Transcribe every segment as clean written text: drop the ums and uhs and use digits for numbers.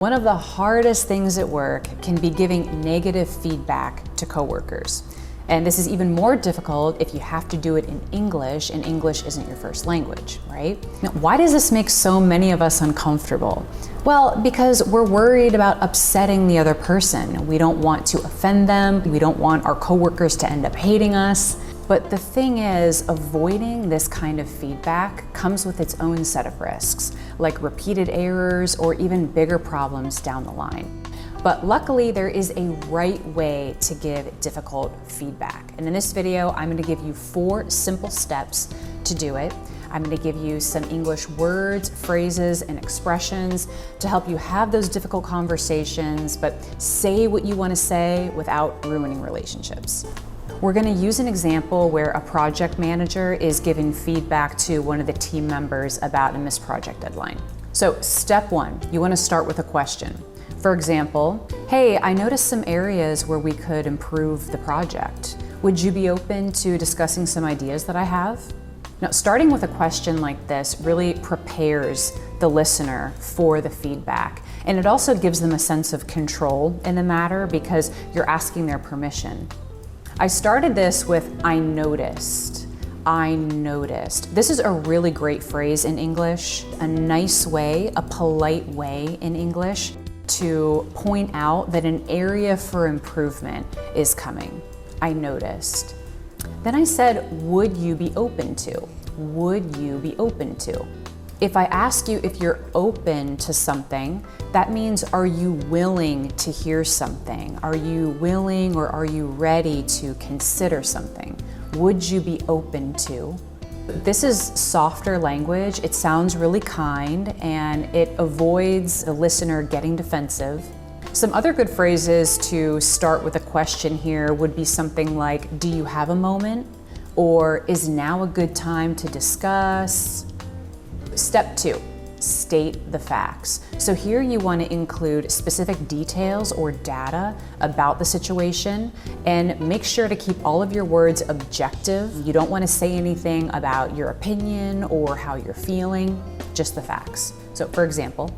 One of the hardest things at work can be giving negative feedback to coworkers. And this is even more difficult if you have to do it in English and English isn't your first language, right? Now, why does this make so many of us uncomfortable? Well, because we're worried about upsetting the other person. We don't want to offend them. We don't want our coworkers to end up hating us. But the thing is, avoiding this kind of feedback comes with its own set of risks, like repeated errors or even bigger problems down the line. But luckily, there is a right way to give difficult feedback. And in this video, I'm going to give you 4 simple steps to do it. I'm going to give you some English words, phrases, and expressions to help you have those difficult conversations, but say what you want to say without ruining relationships. We're going to use an example where a project manager is giving feedback to one of the team members about a missed project deadline. So step 1, you want to start with a question. For example, hey, I noticed some areas where we could improve the project. Would you be open to discussing some ideas that I have? Now, starting with a question like this really prepares the listener for the feedback. And it also gives them a sense of control in the matter because you're asking their permission. I started this with, I noticed. I noticed. This is a really great phrase in English, a nice way, a polite way in English to point out that an area for improvement is coming. I noticed. Then I said, would you be open to? Would you be open to? If I ask you if you're open to something, that means are you willing to hear something? Are you willing or are you ready to consider something? Would you be open to? This is softer language. It sounds really kind and it avoids the listener getting defensive. Some other good phrases to start with a question here would be something like, do you have a moment? Or is now a good time to discuss? Step 2, state the facts. So here you want to include specific details or data about the situation and make sure to keep all of your words objective. You don't want to say anything about your opinion or how you're feeling, just the facts. So for example,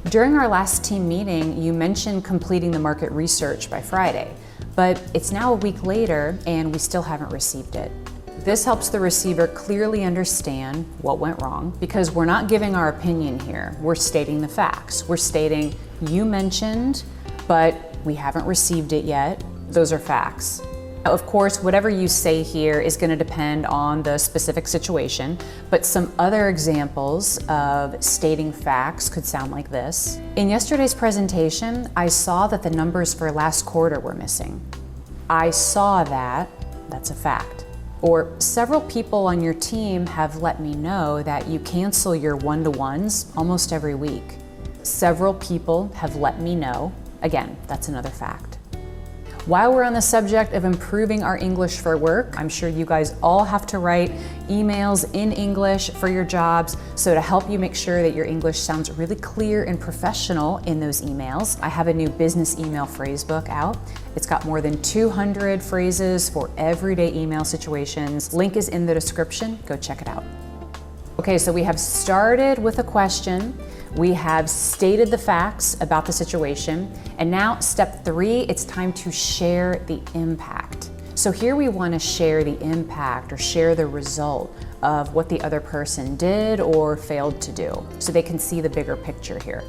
during our last team meeting, you mentioned completing the market research by Friday, but it's now a week later and we still haven't received it. This helps the receiver clearly understand what went wrong because we're not giving our opinion here. We're stating the facts. We're stating, you mentioned, but we haven't received it yet. Those are facts. Now, of course, whatever you say here is going to depend on the specific situation, but some other examples of stating facts could sound like this. In yesterday's presentation, I saw that the numbers for last quarter were missing. I saw that, that's a fact. Or several people on your team have let me know that you cancel your one-to-ones almost every week. Several people have let me know. Again, that's another fact. While we're on the subject of improving our English for work, I'm sure you guys all have to write emails in English for your jobs. So to help you make sure that your English sounds really clear and professional in those emails, I have a new business email phrase book out. It's got more than 200 phrases for everyday email situations. Link is in the description. Go check it out. Okay, so we have started with a question. We have stated the facts about the situation. And now step 3, it's time to share the impact. So here we want to share the impact or share the result of what the other person did or failed to do so they can see the bigger picture here.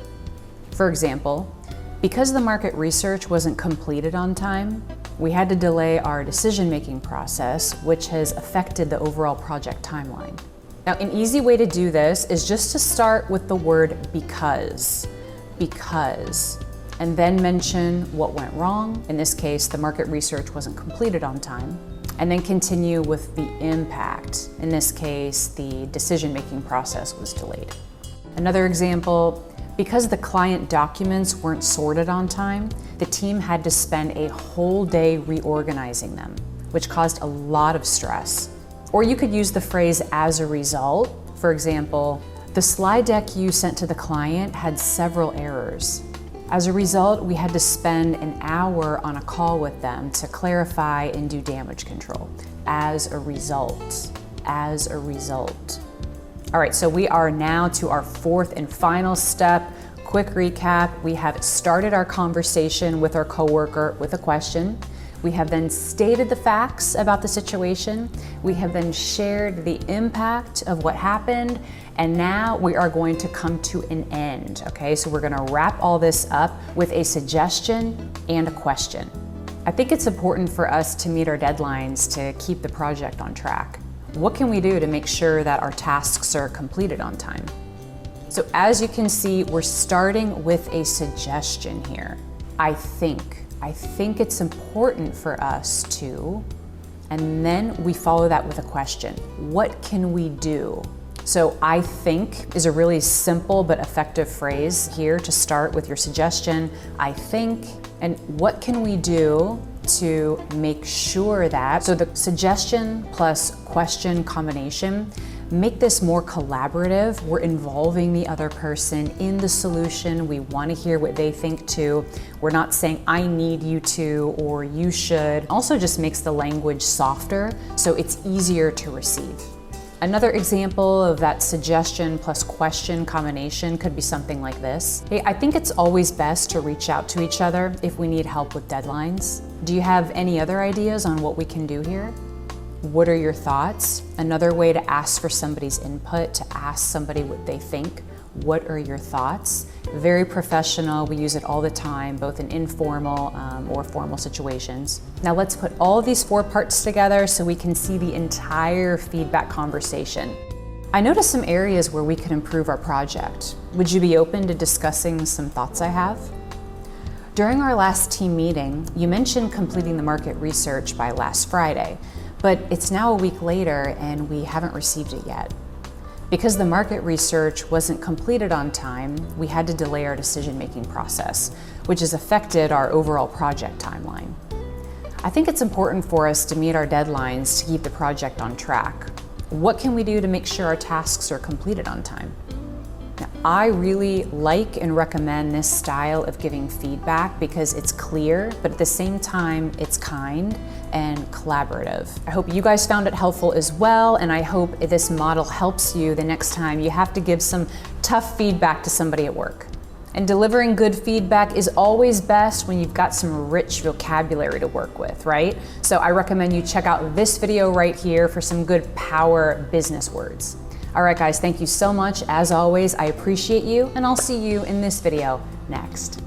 For example, because the market research wasn't completed on time, we had to delay our decision-making process, which has affected the overall project timeline. Now, an easy way to do this is just to start with the word because, and then mention what went wrong. In this case, the market research wasn't completed on time, and then continue with the impact. In this case, the decision-making process was delayed. Another example, because the client documents weren't sorted on time, the team had to spend a whole day reorganizing them, which caused a lot of stress. Or you could use the phrase as a result. For example, the slide deck you sent to the client had several errors. As a result, we had to spend an hour on a call with them to clarify and do damage control. As a result, as a result. All right, so we are now to our 4th and final step, Quick recap, we have started our conversation with our coworker with a question. We have then stated the facts about the situation. We have then shared the impact of what happened. And now we are going to come to an end, okay? So we're gonna wrap all this up with a suggestion and a question. I think it's important for us to meet our deadlines to keep the project on track. What can we do to make sure that our tasks are completed on time? So as you can see, we're starting with a suggestion here. I think it's important for us to, and then we follow that with a question. What can we do? So I think is a really simple but effective phrase here to start with your suggestion. I think, and what can we do to make sure that, so the suggestion plus question combination, make this more collaborative. We're involving the other person in the solution. We want to hear what they think too. We're not saying, I need you to, or you should. Also just makes the language softer, so it's easier to receive. Another example of that suggestion plus question combination could be something like this. Hey, I think it's always best to reach out to each other if we need help with deadlines. Do you have any other ideas on what we can do here? What are your thoughts? Another way to ask for somebody's input, to ask somebody what they think. What are your thoughts? Very professional. We use it all the time, both in informal or formal situations. Now let's put all of these 4 parts together so we can see the entire feedback conversation. I noticed some areas where we could improve our project. Would you be open to discussing some thoughts I have? During our last team meeting, you mentioned completing the market research by last Friday, but it's now a week later and we haven't received it yet. Because the market research wasn't completed on time, we had to delay our decision-making process, which has affected our overall project timeline. I think it's important for us to meet our deadlines to keep the project on track. What can we do to make sure our tasks are completed on time? Now, I really like and recommend this style of giving feedback because it's clear, but at the same time, it's kind and collaborative. I hope you guys found it helpful as well, and I hope this model helps you the next time you have to give some tough feedback to somebody at work. And delivering good feedback is always best when you've got some rich vocabulary to work with, right? So I recommend you check out this video right here for some good power business words. All right, guys, thank you so much. As always, I appreciate you, and I'll see you in this video next.